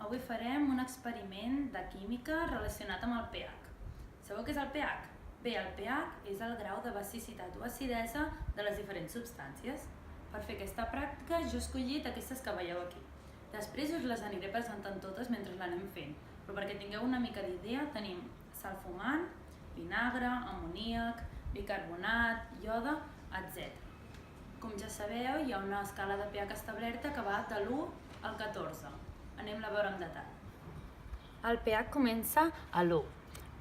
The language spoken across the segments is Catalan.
Avui farem un experiment de química relacionat amb el pH. Sabeu què és el pH? Bé, el pH és el grau de basicitat o acidesa de les diferents substàncies. Per fer aquesta pràctica jo he escollit aquestes que veieu aquí. Després us les aniré presentant totes mentre l'anem fent, però perquè tingueu una mica d'idea tenim sal fumant, vinagre, amoníac, bicarbonat, iode, etc. Com ja sabeu, hi ha una escala de pH establerta que va de l'1 al 14. Anem-la a veure en detall. El pH comença a l'1,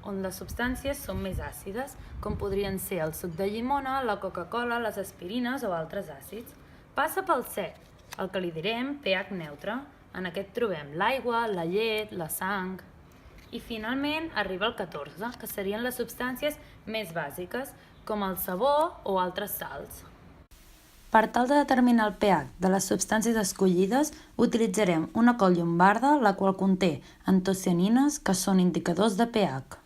on les substàncies són més àcides, com podrien ser el suc de llimona, la Coca-Cola, les aspirines o altres àcids. Passa pel 7, el que li direm pH neutre. En aquest trobem l'aigua, la llet, la sang. I finalment arriba al 14, que serien les substàncies més bàsiques, com el sabó o altres sals. Per tal de determinar el pH de les substàncies escollides, utilitzarem una coll llombarda, la qual conté antocianines, que són indicadors de pH.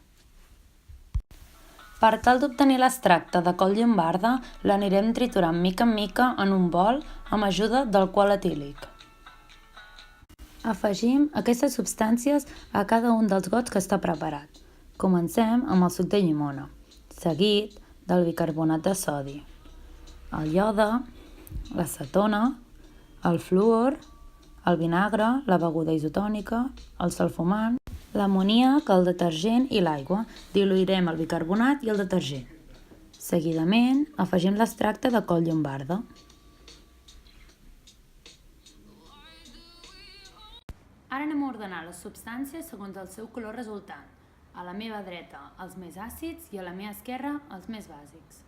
Per tal d'obtenir l'extracte de coll llombarda, l'anirem triturant mica en mica en un bol amb ajuda d'alcohol etílic. Afegim aquestes substàncies a cada un dels gots que està preparat. Comencem amb el suc de llimona, seguit del bicarbonat de sodi, el iode, l'acetona, el fluor, el vinagre, la beguda isotònica, el salfumant, l'amoníac, el detergent i l'aigua. Diluirem el bicarbonat i el detergent. Seguidament, afegim l'extracte de coll llombarda. Ara anem a ordenar les substàncies segons el seu color resultant. A la meva dreta, els més àcids, i a la meva esquerra, els més bàsics.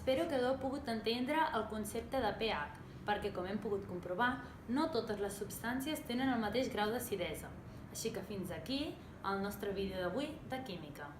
Espero que hagueu pogut entendre el concepte de pH, perquè com hem pogut comprovar, no totes les substàncies tenen el mateix grau d'acidesa. Així que fins aquí el nostre vídeo d'avui de química.